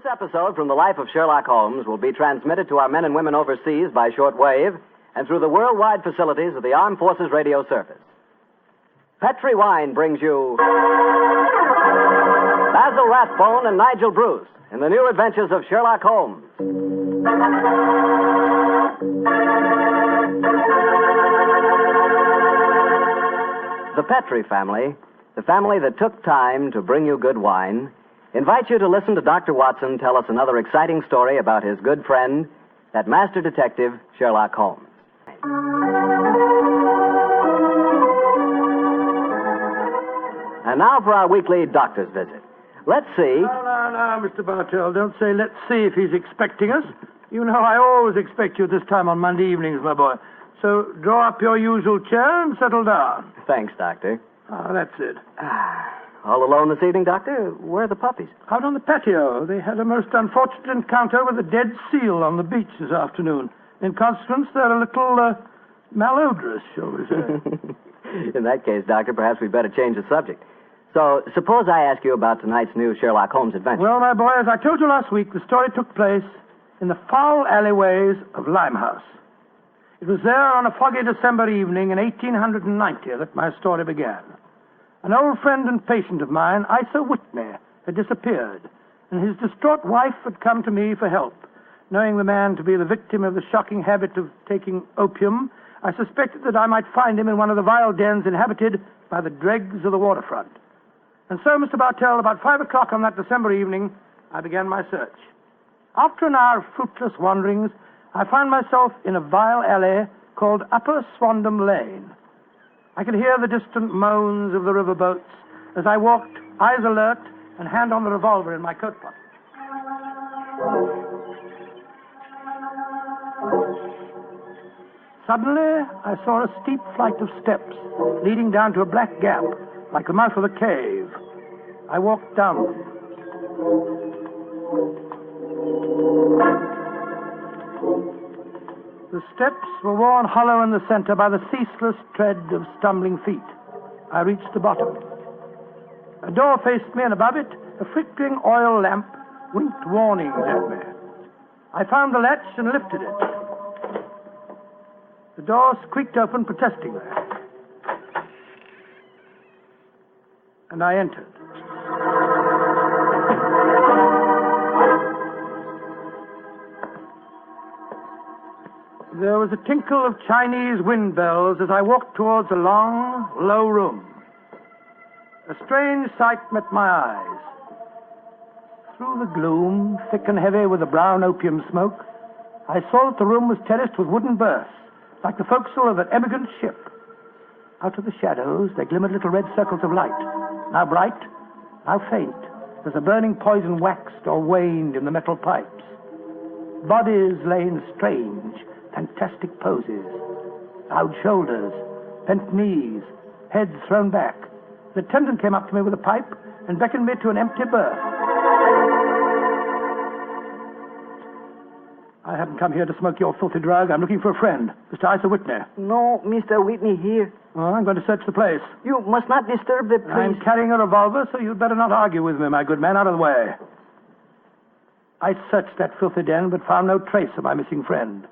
This episode from the life of Sherlock Holmes will be transmitted to our men and women overseas by short wave and through the worldwide facilities of the Armed Forces Radio Service. Petri Wine brings you Basil Rathbone and Nigel Bruce in the new adventures of Sherlock Holmes. The Petri family, the family that took time to bring you good wine, invites you to listen to Dr. Watson tell us another exciting story about his good friend, that master detective, Sherlock Holmes. And now for our weekly doctor's visit. Let's see. No, Mr. Bartell. Don't say let's see if he's expecting us. You know I always expect you this time on Monday evenings, my boy. So draw up your usual chair and settle down. Thanks, Doctor. That's it. All alone this evening, Doctor? Where are the puppies? Out on the patio. They had a most unfortunate encounter with a dead seal on the beach this afternoon. In consequence, they're a little malodorous, shall we say. In that case, Doctor, perhaps we'd better change the subject. So, suppose I ask you about tonight's new Sherlock Holmes adventure. Well, my boy, as I told you last week, the story took place in the foul alleyways of Limehouse. It was there on a foggy December evening in 1890 that my story began. An old friend and patient of mine, Isa Whitney, had disappeared, and his distraught wife had come to me for help. Knowing the man to be the victim of the shocking habit of taking opium, I suspected that I might find him in one of the vile dens inhabited by the dregs of the waterfront. And so, Mr. Bartell, about 5 o'clock on that December evening, I began my search. After an hour of fruitless wanderings, I found myself in a vile alley called Upper Swandam Lane. I could hear the distant moans of the riverboats as I walked, eyes alert, and hand on the revolver in my coat pocket. Suddenly, I saw a steep flight of steps leading down to a black gap, like the mouth of a cave. I walked down them. The steps were worn hollow in the center by the ceaseless tread of stumbling feet. I reached the bottom. A door faced me, and above it, a flickering oil lamp winked warnings at me. I found the latch and lifted it. The door squeaked open protestingly. And I entered. There was a tinkle of Chinese wind bells as I walked towards a long, low room. A strange sight met my eyes. Through the gloom, thick and heavy with the brown opium smoke, I saw that the room was terraced with wooden berths, like the forecastle of an emigrant ship. Out of the shadows, there glimmered little red circles of light, now bright, now faint, as the burning poison waxed or waned in the metal pipes. Bodies lay in strange, fantastic poses. Loud shoulders, bent knees, heads thrown back. The attendant came up to me with a pipe and beckoned me to an empty berth. I haven't come here to smoke your filthy drug. I'm looking for a friend, Mr. Isa Whitney. No, Mr. Whitney here. Oh, I'm going to search the place. You must not disturb the priest. I'm carrying a revolver, so you'd better not argue with me, my good man. Out of the way. I searched that filthy den, but found no trace of my missing friend.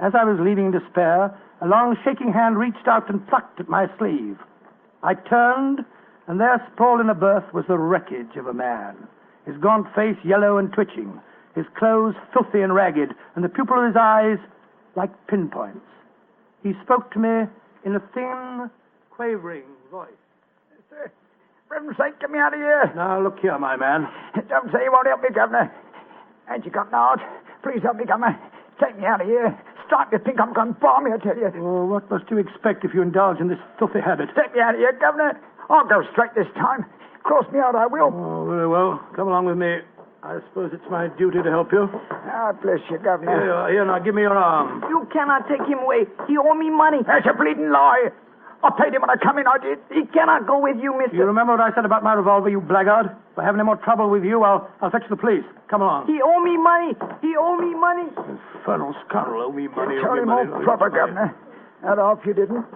As I was leaving in despair, a long shaking hand reached out and plucked at my sleeve. I turned, and there sprawled in a berth was the wreckage of a man, his gaunt face yellow and twitching, his clothes filthy and ragged, and the pupil of his eyes like pinpoints. He spoke to me in a thin, quavering voice. Sir, for heaven's sake, get me out of here. Now, look here, my man. Don't say you won't help me, Governor. Ain't you got naught? Please help me, Governor. Take me out of here. Strike me, think I'm going to bomb you, I tell you. Oh, what must you expect if you indulge in this filthy habit? Take me out of here, Governor. I'll go straight this time. Cross me out, I will. Oh, very well. Come along with me. I suppose it's my duty to help you. Ah, bless you, Governor. Here, now, give me your arm. You cannot take him away. He owe me money. That's a bleeding lie. I paid him when I come in, I did. He cannot go with you, mister. You remember what I said about my revolver, you blackguard? If I have any more trouble with you, I'll fetch the police. Come along. He owe me money. He owe me money. Infernal scoundrel, owe me money. Tell him all proper, Governor. That off you didn't.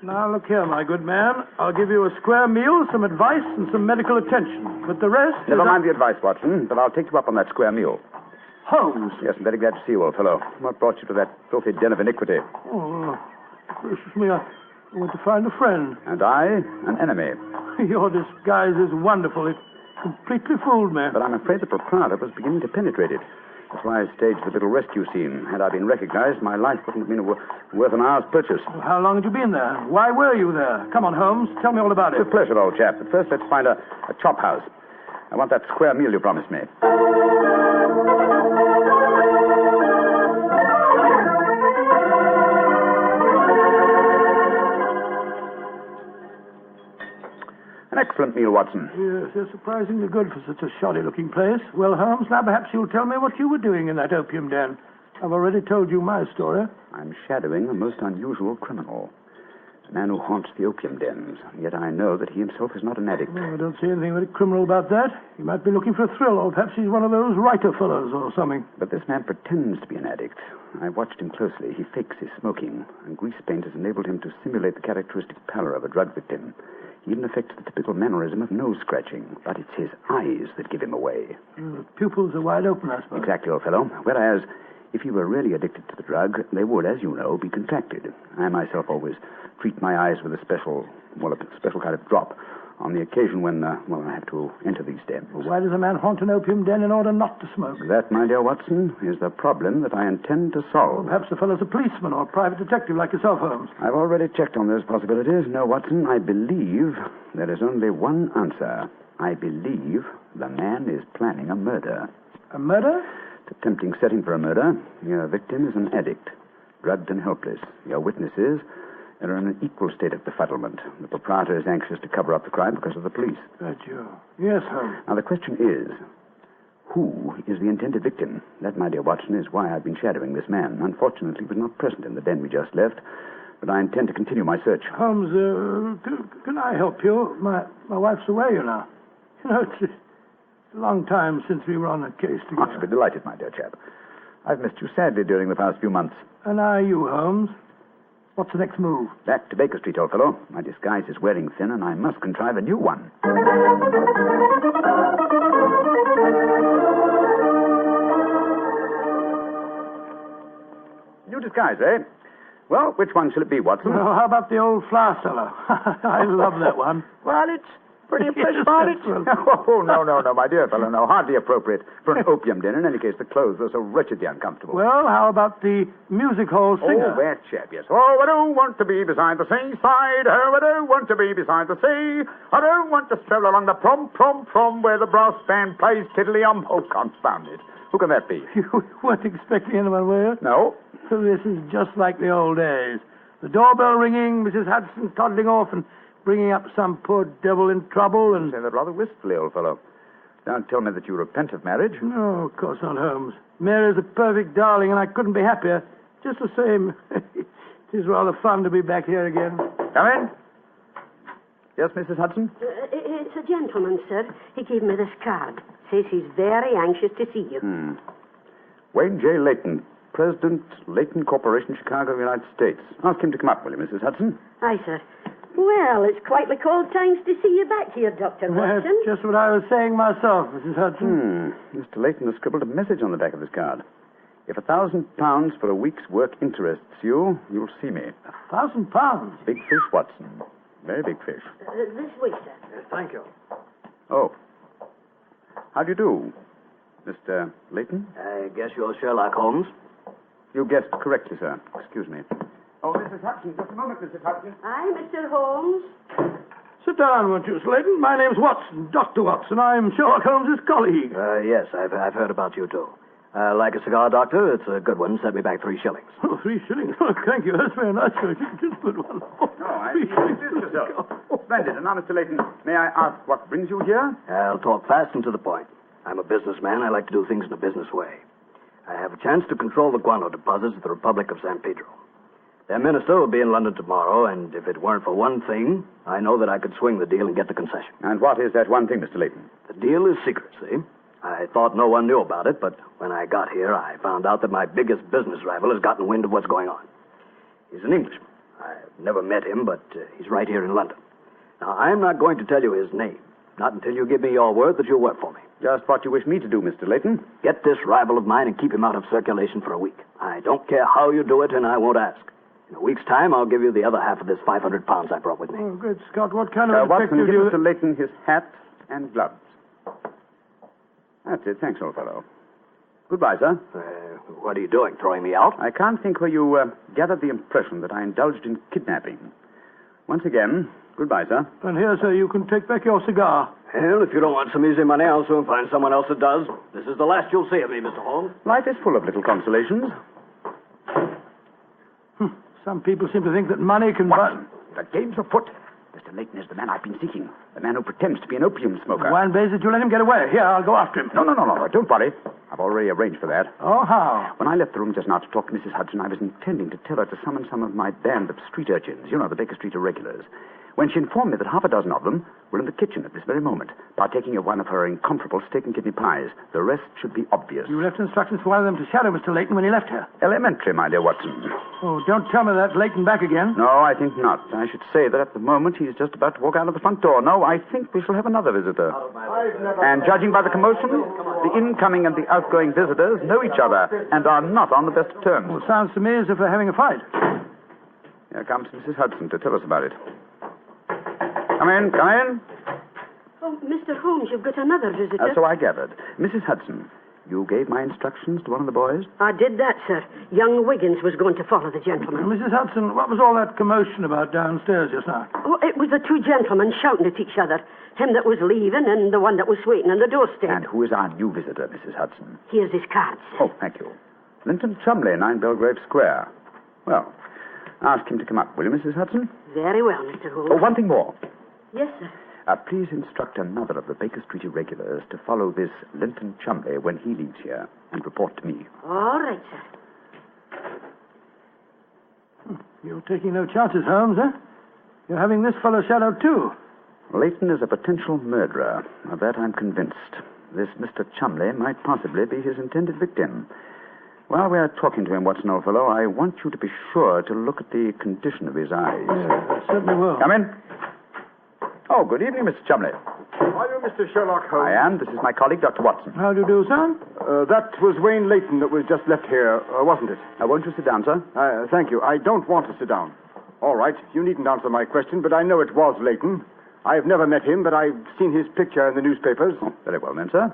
Now, look here, my good man. I'll give you a square meal, some advice, and some medical attention. But the rest... Never mind the advice, Watson, but I'll take you up on that square meal. Holmes. Yes, I'm very glad to see you, old fellow. What brought you to that filthy den of iniquity? Oh, gracious me, I went to find a friend. And I, an enemy. Your disguise is wonderful. It completely fooled me. But I'm afraid the proprietor was beginning to penetrate it. That's why I staged the little rescue scene. Had I been recognized, my life wouldn't have been worth an hour's purchase. Well, how long had you been there? Why were you there? Come on, Holmes. Tell me all about it. With pleasure, old chap. But first, let's find a chop house. I want that square meal you promised me. An excellent meal, Watson. Yes, they're surprisingly good for such a shoddy-looking place. Well, Holmes, now perhaps you'll tell me what you were doing in that opium den. I've already told you my story. I'm shadowing a most unusual criminal. A man who haunts the opium dens. Yet I know that he himself is not an addict. Well, I don't see anything very criminal about that. He might be looking for a thrill, or perhaps he's one of those writer fellows or something. But this man pretends to be an addict. I watched him closely. He fakes his smoking, and grease paint has enabled him to simulate the characteristic pallor of a drug victim. He even affects the typical mannerism of nose-scratching, but it's his eyes that give him away. The pupils are wide open, I suppose. Exactly, old fellow. Whereas, if he were really addicted to the drug, they would, as you know, be contracted. I myself always treat my eyes with a special kind of drop on the occasion when, I have to enter these dens. Well, why does a man haunt an opium den in order not to smoke? That, my dear Watson, is the problem that I intend to solve. Well, perhaps the fellow's a policeman or a private detective like yourself, Holmes. I've already checked on those possibilities. No, Watson, I believe there is only one answer. I believe the man is planning a murder. A murder? It's a tempting setting for a murder. Your victim is an addict, drugged and helpless. Your witnesses are in an equal state of befuddlement. The proprietor is anxious to cover up the crime because of the police. Right, you. Yes, Holmes. Now, the question is, who is the intended victim? That, my dear Watson, is why I've been shadowing this man. Unfortunately, he was not present in the den we just left, but I intend to continue my search. Holmes, can I help you? My wife's away, you know. You know, it's a long time since we were on a case together. I should be delighted, my dear chap. I've missed you sadly during the past few months. And are you, Holmes? What's the next move? Back to Baker Street, old fellow. My disguise is wearing thin, and I must contrive a new one. New disguise, eh? Well, which one shall it be, Watson? Well, how about the old flour cellar? I love that one. Well, it's pretty impressive, aren't it? Oh, no, my dear fellow, no. Hardly appropriate for an opium den. In any case, the clothes are so wretchedly uncomfortable. Well, how about the music hall singer? Oh, that chap, yes. Oh, I don't want to be beside the seaside. Oh, I don't want to be beside the sea. I don't want to stroll along the prom, where the brass band plays tiddly-um. Oh, confound it. Who can that be? You weren't expecting anyone, were you? No. So this is just like the old days. The doorbell ringing, Mrs. Hudson toddling off and bringing up some poor devil in trouble and... Say that rather wistfully, old fellow. Don't tell me that you repent of marriage. No, of course not, Holmes. Mary's a perfect darling, and I couldn't be happier. Just the same. It is rather fun to be back here again. Come in. Yes, Mrs. Hudson? It's a gentleman, sir. He gave me this card. Says he's very anxious to see you. Wayne J. Leyton, President, Leyton Corporation, Chicago, United States. Ask him to come up, will you, Mrs. Hudson? Aye, sir. Well, it's quite like old times to see you back here, Dr. Watson. That's just what I was saying myself, Mrs. Hudson. Mr. Leyton has scribbled a message on the back of his card. If £1,000 for a week's work interests you, you'll see me. £1,000? Big fish, Watson. Very big fish. This way, sir. Thank you. Oh. How do you do, Mr. Leyton? I guess you're Sherlock Holmes. You guessed correctly, sir. Excuse me. Oh, Mrs. Hudson, just a moment, Mrs. Hudson. Aye, Mr. Holmes. Sit down, won't you, Leyton? My name's Watson, Dr. Watson. I'm Sherlock Holmes' colleague. Yes, I've heard about you, too. Like a cigar, Doctor? It's a good one. Set me back 3 shillings. Oh, 3 shillings? Oh, thank you. That's very nice. Just a good one. Oh, No, I 3 shillings. introduce yourself. Splendid. And now, Mr. Leyton, may I ask what brings you here? I'll talk fast and to the point. I'm a businessman. I like to do things in a business way. I have a chance to control the guano deposits of the Republic of San Pedro. Their minister will be in London tomorrow, and if it weren't for one thing, I know that I could swing the deal and get the concession. And what is that one thing, Mr. Leyton? The deal is secret, see? I thought no one knew about it, but when I got here, I found out that my biggest business rival has gotten wind of what's going on. He's an Englishman. Never met him, but he's right here in London. Now, I'm not going to tell you his name. Not until you give me your word that you'll work for me. Just what you wish me to do, Mr. Leyton. Get this rival of mine and keep him out of circulation for a week. I don't care how you do it, and I won't ask. In a week's time, I'll give you the other half of this 500 pounds I brought with me. Oh, good Scott, what kind of Watson, detective give do you... Mr. Leyton his hat and gloves. That's it. Thanks, old fellow. Goodbye, sir. What are you doing, throwing me out? I can't think where you gathered the impression that I indulged in kidnapping. Once again, goodbye, sir. And here, sir, you can take back your cigar. Well, if you don't want some easy money, I'll soon find someone else that does. This is the last you'll see of me, Mr. Holmes. Life is full of little consolations. Some people seem to think that money can buy... Watson, the game's afoot. Mr. Leyton is the man I've been seeking. The man who pretends to be an opium smoker. Why in blazes did you let him get away? Here, I'll go after him. No. Don't worry. I've already arranged for that. Oh, how? When I left the room just now to talk to Mrs. Hudson, I was intending to tell her to summon some of my band of street urchins. You know, the Baker Street irregulars. When she informed me that half a dozen of them were in the kitchen at this very moment, partaking of one of her incomparable steak and kidney pies. The rest should be obvious. You left instructions for one of them to shadow Mr. Leyton when he left here. Elementary, my dear Watson. Oh, don't tell me that Leyton back again. No, I think not. I should say that at the moment he's just about to walk out of the front door. No, I think we shall have another visitor. And judging by the commotion, the incoming and the outgoing visitors know each other and are not on the best of terms. Well, it sounds to me as if they're having a fight. Here comes Mrs. Hudson to tell us about it. Come in. Oh, Mr. Holmes, you've got another visitor. So I gathered. Mrs. Hudson, you gave my instructions to one of the boys? I did that, sir. Young Wiggins was going to follow the gentleman. Mrs. Hudson, what was all that commotion about downstairs just now? Oh, it was the two gentlemen shouting at each other. Him that was leaving and the one that was waiting on the doorstep. And who is our new visitor, Mrs. Hudson? Here's his card, sir. Oh, thank you. Linton Chumley, 9 Belgrave Square. Well, ask him to come up, will you, Mrs. Hudson? Very well, Mr. Holmes. Oh, one thing more. Yes, sir. Please instruct another of the Baker Street irregulars to follow this Linton Chumley when he leaves here and report to me. All right, sir. You're taking no chances, Holmes, eh? You're having this fellow shadowed, too. Leyton is a potential murderer. Of that I'm convinced. This Mr. Chumley might possibly be his intended victim. While we're talking to him, Watson, old fellow, I want you to be sure to look at the condition of his eyes. Yes, I certainly will. Come in. Oh, good evening, Mr. Chumley. Are you Mr. Sherlock Holmes? I am. This is my colleague, Dr. Watson. How do you do, sir? That was Wayne Leyton that was just left here, wasn't it? Won't you sit down, sir? Thank you. I don't want to sit down. All right, you needn't answer my question, but I know it was Leyton. I've never met him, but I've seen his picture in the newspapers. Oh, very well, then, sir.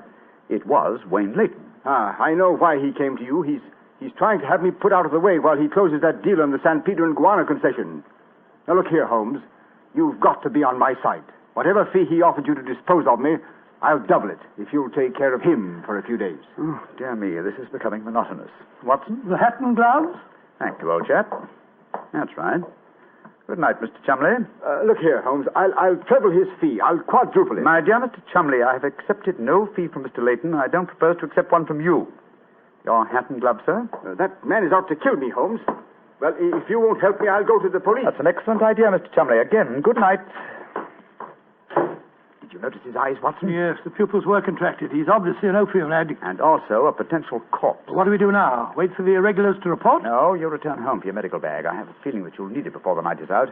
It was Wayne Leyton. I know why he came to you. He's trying to have me put out of the way while he closes that deal on the San Pedro and Guana concession. Now, look here, Holmes. You've got to be on my side. Whatever fee he offered you to dispose of me, I'll double it if you'll take care of him for a few days. Oh, dear me, this is becoming monotonous. Watson? The hat and gloves? Thank you, old chap. That's right. Good night, Mr. Chumley. Look here, Holmes. I'll treble his fee. I'll quadruple it. My dear Mr. Chumley, I have accepted no fee from Mr. Leyton. I don't propose to accept one from you. Your hat and gloves, sir? That man is out to kill me, Holmes. Well, if you won't help me, I'll go to the police. That's an excellent idea, Mr. Chumley. Again, good night. Did you notice his eyes, Watson? Yes, the pupils were contracted. He's obviously an opium addict. And also a potential corpse. What do we do now? Wait for the irregulars to report? No, you return home for your medical bag. I have a feeling that you'll need it before the night is out.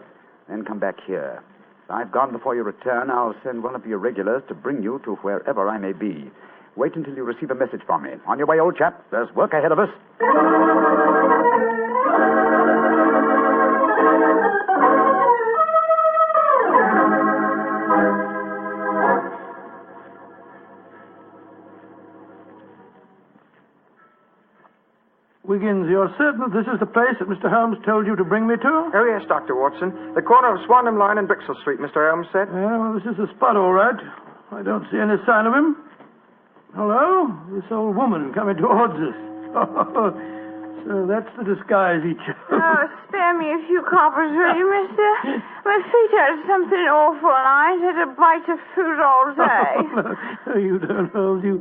Then come back here. If I've gone before you return, I'll send one of the irregulars to bring you to wherever I may be. Wait until you receive a message from me. On your way, old chap. There's work ahead of us. Wiggins, you're certain that this is the place that Mr. Holmes told you to bring me to? Oh, yes, Dr. Watson. The corner of Swanham Line and Brixton Street, Mr. Holmes said. Yeah, well, this is the spot, all right. I don't see any sign of him. Hello? This old woman coming towards us. So that's the disguise he chose. Oh, spare me a few coppers, will you, mister? My feet hurt something awful, and I ain't had a bite of food all day. No, you don't, Holmes. You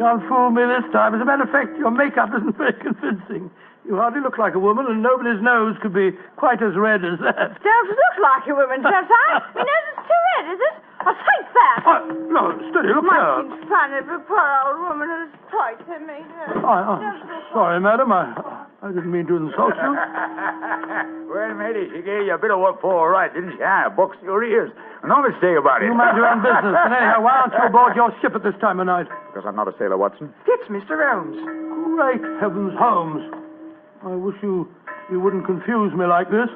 can't fool me this time. As a matter of fact, your makeup isn't very convincing. You hardly look like a woman, and nobody's nose could be quite as red as that. Don't look like a woman, don't I? My nose is too red, is it? take that! No, steady, look My here. keeps funny, the poor old woman who's tight to me. I'm sorry, madam. I didn't mean to insult you. Well, matey, she gave you a bit of what for, all right, didn't she? Ah, boxed your ears. No mistake about it. You mind your own business. And anyhow, why aren't you aboard your ship at this time of night? Because I'm not a sailor, Watson. It's Mr. Holmes. Great heavens, Holmes. I wish you wouldn't confuse me like this.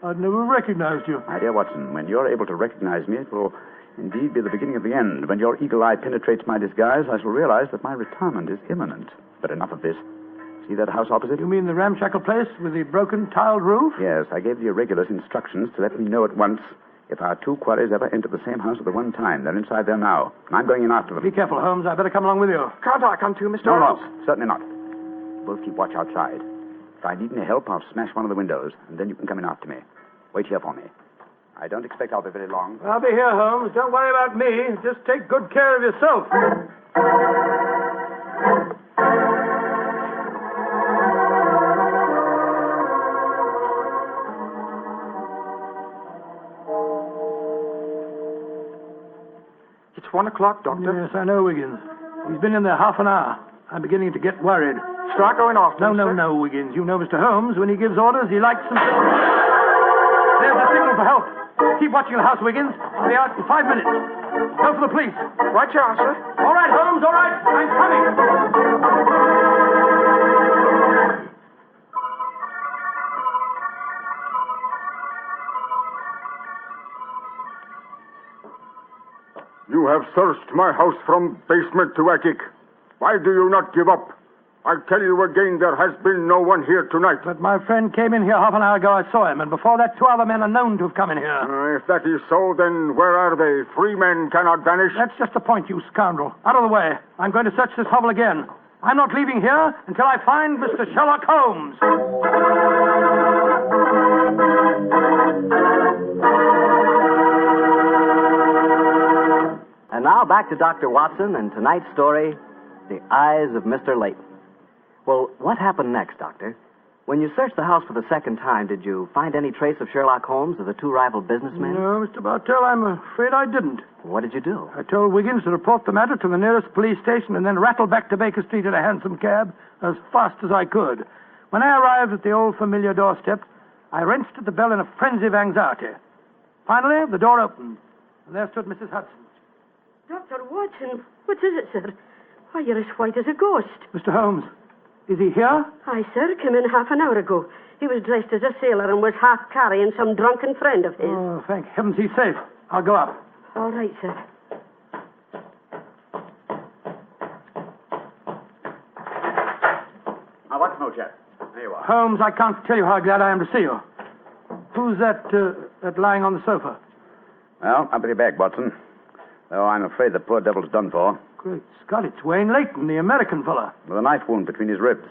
I'd never recognized you. My dear Watson, when you're able to recognize me, it will indeed be the beginning of the end. When your eagle eye penetrates my disguise, I shall realize that my retirement is imminent. But enough of this. See that house opposite? You mean the ramshackle place with the broken tiled roof? Yes, I gave the irregulars instructions to let me know at once if our two quarries ever enter the same house at the one time. They're inside there now. I'm going in after them. Be careful, Holmes. I better come along with you. Can't I come too, Mr. No, Holmes? certainly not. Both keep watch outside. If I need any help, I'll smash one of the windows, and then you can come in after me. Wait here for me. I don't expect I'll be very long. I'll be here, Holmes. Don't worry about me. Just take good care of yourself. It's 1 o'clock, Doctor. Yes, I know, Wiggins. He's been in there half an hour. I'm beginning to get worried. Start going off, No, sir. Wiggins. You know Mr. Holmes. When he gives orders, he likes them. There's a signal for help. Keep watching the house, Wiggins. I'll be out in 5 minutes. Go for the police. Right you are, sir. All right, Holmes, all right. I'm coming. You have searched my house from basement to attic. Why do you not give up? I tell you again, there has been no one here tonight. But my friend came in here half an hour ago. I saw him, and before that, 2 other men are known to have come in here. If that is so, then where are they? 3 men cannot vanish. That's just the point, you scoundrel. Out of the way. I'm going to search this hovel again. I'm not leaving here until I find Mr. Sherlock Holmes. And now back to Dr. Watson and tonight's story, The Eyes of Mr. Leyton. Well, what happened next, Doctor? When you searched the house for the second time, did you find any trace of Sherlock Holmes or the 2 rival businessmen? No, Mr. Bartell, I'm afraid I didn't. What did you do? I told Wiggins to report the matter to the nearest police station and then rattle back to Baker Street in a hansom cab as fast as I could. When I arrived at the old familiar doorstep, I wrenched at the bell in a frenzy of anxiety. Finally, the door opened, and there stood Mrs. Hudson. Dr. Watson, what is it, sir? Why, you're as white as a ghost. Mr. Holmes, is he here? Aye, sir, came in half an hour ago. He was dressed as a sailor and was half carrying some drunken friend of his. Oh, thank heavens he's safe. I'll go up. All right, sir. Now, Watson, old chap. There you are. Holmes, I can't tell you how glad I am to see you. Who's that lying on the sofa? Well, up with your bag, Watson. Though I'm afraid the poor devil's done for. Great Scott, it's Wayne Leyton, the American fella. With a knife wound between his ribs.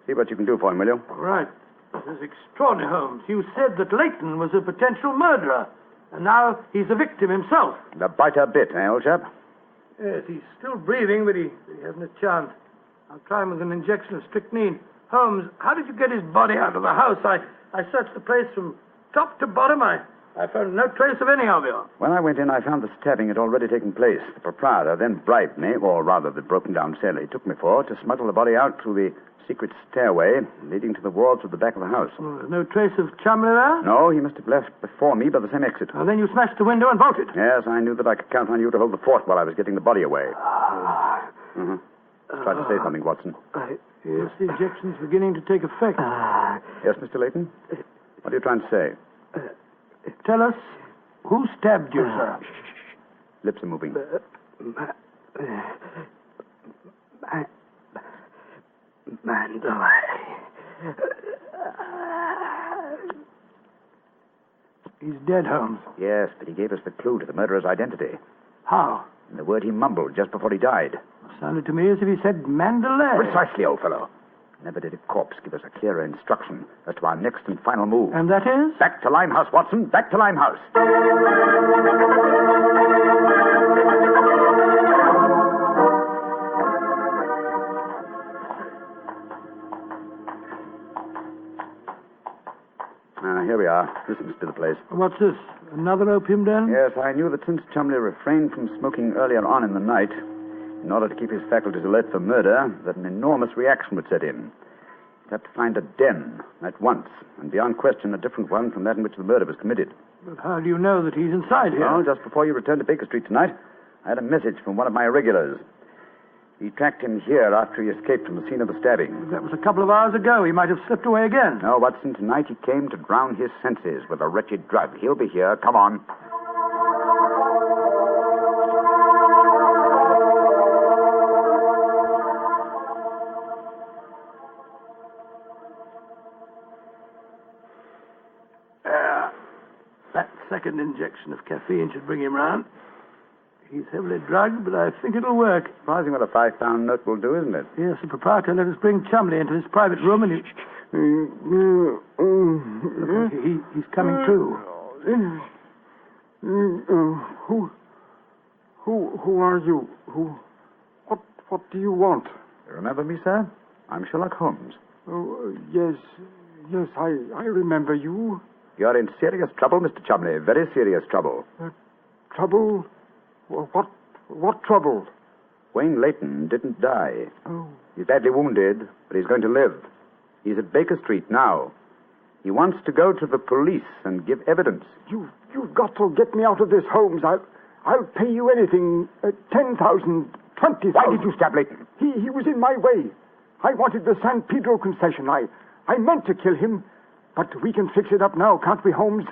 See what you can do for him, will you? Right. This is extraordinary, Holmes. You said that Leyton was a potential murderer, and now he's a victim himself. The biter bit, eh, old chap? Yes, he's still breathing, but he hasn't a chance. I'll try him with an injection of strychnine. Holmes, how did you get his body out of the house? I searched the place from top to bottom. I found no trace of any of you. When I went in, I found the stabbing had already taken place. The proprietor then bribed me, or rather the broken-down sailor he took me for, to smuggle the body out through the secret stairway leading to the wards of the back of the house. Oh, there's no trace of Chumley there? No, he must have left before me by the same exit. Well, then you smashed the window and bolted. Yes, I knew that I could count on you to hold the fort while I was getting the body away. Try to say something, Watson. Yes, the injection's beginning to take effect. Yes, Mr. Leyton? What are you trying to say? Tell us, who stabbed you, sir? Lips are moving. Mandalay. He's dead, Holmes. Yes, but he gave us the clue to the murderer's identity. How? And the word he mumbled just before he died. Sounded to me as if he said Mandalay. Precisely, old fellow. Never did a corpse give us a clearer instruction as to our next and final move. And that is? Back to Limehouse, Watson. Back to Limehouse. here we are. This must be the place. What's this? Another opium den? Yes, I knew that since Chumley refrained from smoking earlier on in the night, in order to keep his faculties alert for murder, that an enormous reaction would set in. He'd have to find a den at once, and beyond question a different one from that in which the murder was committed. But how do you know that he's inside here? Well, just before you returned to Baker Street tonight, I had a message from one of my regulars. He tracked him here after he escaped from the scene of the stabbing. That was a couple of hours ago. He might have slipped away again. No, Watson, tonight he came to drown his senses with a wretched drug. He'll be here. Come on. That second injection of caffeine should bring him round. He's heavily drugged, but I think it'll work. Surprising what a £5 note will do, isn't it? Yes, the proprietor let us bring Chumley into his private room, and he's coming to. Who are you? What do you want? You remember me, sir? I'm Sherlock Holmes. Oh, yes, I remember you. You're in serious trouble, Mr. Chumley. Very serious trouble. Trouble? What trouble? Wayne Leyton didn't die. Oh. He's badly wounded, but he's going to live. He's at Baker Street now. He wants to go to the police and give evidence. You've got to get me out of this, Holmes. I'll pay you anything. 10,000, 20,000. Why did you stab Leyton? He was in my way. I wanted the San Pedro concession. I meant to kill him, but we can fix it up now, can't we, Holmes?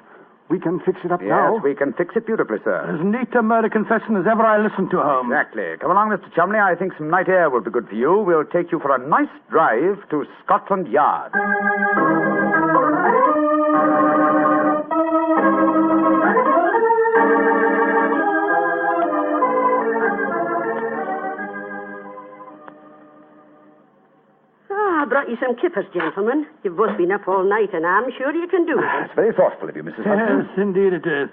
We can fix it up now. Yes, we can fix it beautifully, sir. As neat a murder confession as ever I listened to, Holmes. Exactly. Come along, Mr. Chumley. I think some night air will be good for you. We'll take you for a nice drive to Scotland Yard. I brought you some kippers, gentlemen. You've both been up all night, and I'm sure you can do it. It's very thoughtful of you, Mrs. Hudson. Yes, indeed it is.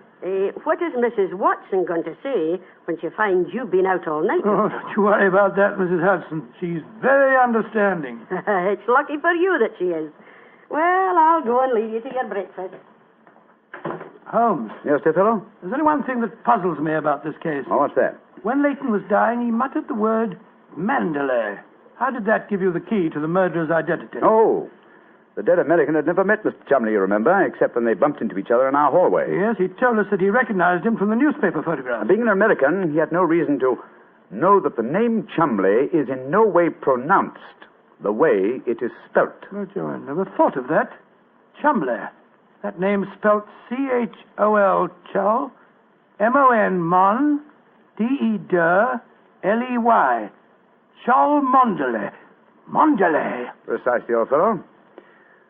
What is Mrs. Watson going to say when she finds you've been out all night? Oh, don't you worry about that, Mrs. Hudson. She's very understanding. It's lucky for you that she is. Well, I'll go and leave you to your breakfast. Holmes. Yes, dear fellow? There's only one thing that puzzles me about this case. Oh, what's that? When Leyton was dying, he muttered the word Mandalay. How did that give you the key to the murderer's identity? Oh, the dead American had never met Mr. Chumley, you remember, except when they bumped into each other in our hallway. Yes, he told us that he recognized him from the newspaper photograph. Being an American, he had no reason to know that the name Chumley is in no way pronounced the way it is spelt. But I never thought of that. Chumley. That name's spelt C-H-O-L, Chol, M-O-N, Mon, D-E-D-E-R, L-E-Y. Chol Mondele. Mondele. Precisely, old fellow.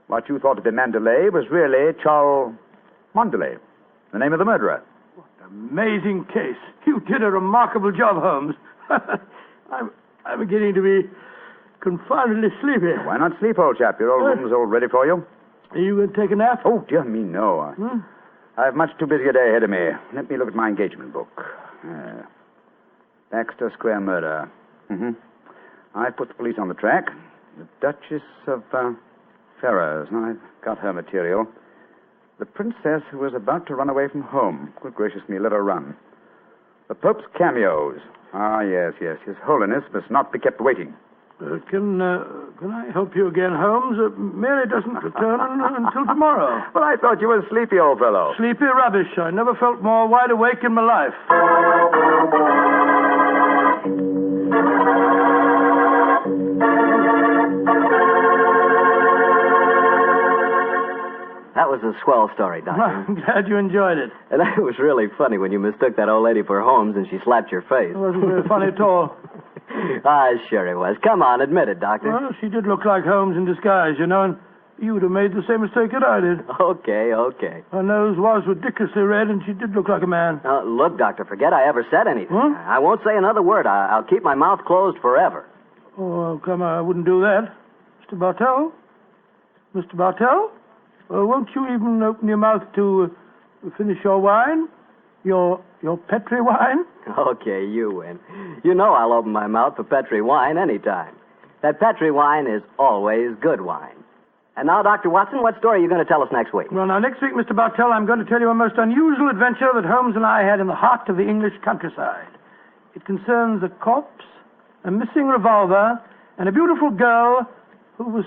What you thought to be Mandalay was really Chol Mondele, the name of the murderer. What an amazing case. You did a remarkable job, Holmes. I'm beginning to be confoundedly sleepy. Why not sleep, old chap? Your old room's all ready for you. Are you going to take a nap? Oh, dear me, no. I have much too busy a day ahead of me. Let me look at my engagement book. Baxter Square murder. I put the police on the track. The Duchess of Ferrers. I've got her material. The princess who was about to run away from home. Good gracious me, let her run. The Pope's cameos. Ah, yes. His Holiness must not be kept waiting. Can I help you again, Holmes? Mary doesn't return until tomorrow. Well, I thought you were sleepy, old fellow. Sleepy rubbish. I never felt more wide awake in my life. That was a swell story, Doctor. I'm glad you enjoyed it. And it was really funny when you mistook that old lady for Holmes and she slapped your face. It wasn't very funny at all. Sure it was. Come on, admit it, Doctor. Well, she did look like Holmes in disguise, you know, and you would have made the same mistake that I did. Okay. Her nose was ridiculously red, and she did look like a man. Look, Doctor, forget I ever said anything. Huh? I won't say another word. I'll keep my mouth closed forever. Oh, come on, I wouldn't do that. Mr. Bartell? Mr. Bartell? Won't you even open your mouth to finish your wine? Your Petri wine? Okay, you win. You know I'll open my mouth for Petri wine anytime. That Petri wine is always good wine. And now, Dr. Watson, what story are you going to tell us next week? Well, now, next week, Mr. Bartell, I'm going to tell you a most unusual adventure that Holmes and I had in the heart of the English countryside. It concerns a corpse, a missing revolver, and a beautiful girl who was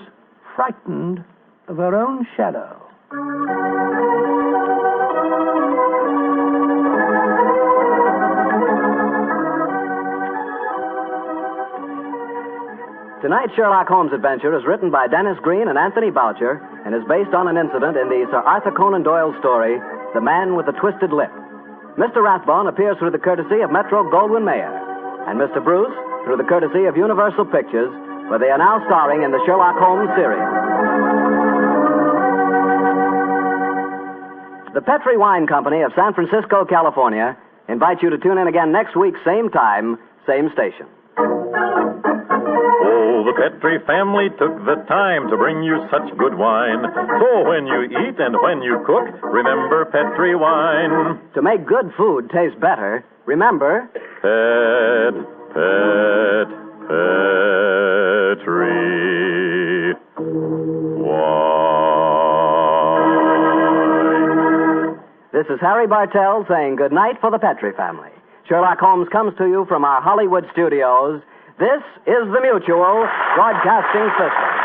frightened of her own shadow. Tonight's Sherlock Holmes adventure is written by Dennis Green and Anthony Boucher and is based on an incident in the Sir Arthur Conan Doyle story, The Man with the Twisted Lip. Mr. Rathbone appears through the courtesy of Metro-Goldwyn-Mayer, and Mr. Bruce through the courtesy of Universal Pictures, where they are now starring in the Sherlock Holmes series. The Petri Wine Company of San Francisco, California, invites you to tune in again next week, same time, same station. Oh, the Petri family took the time to bring you such good wine. So when you eat and when you cook, remember Petri wine. To make good food taste better, remember... Petri wine. This is Harry Bartell saying good night for the Petri family. Sherlock Holmes comes to you from our Hollywood studios. This is the Mutual Broadcasting System.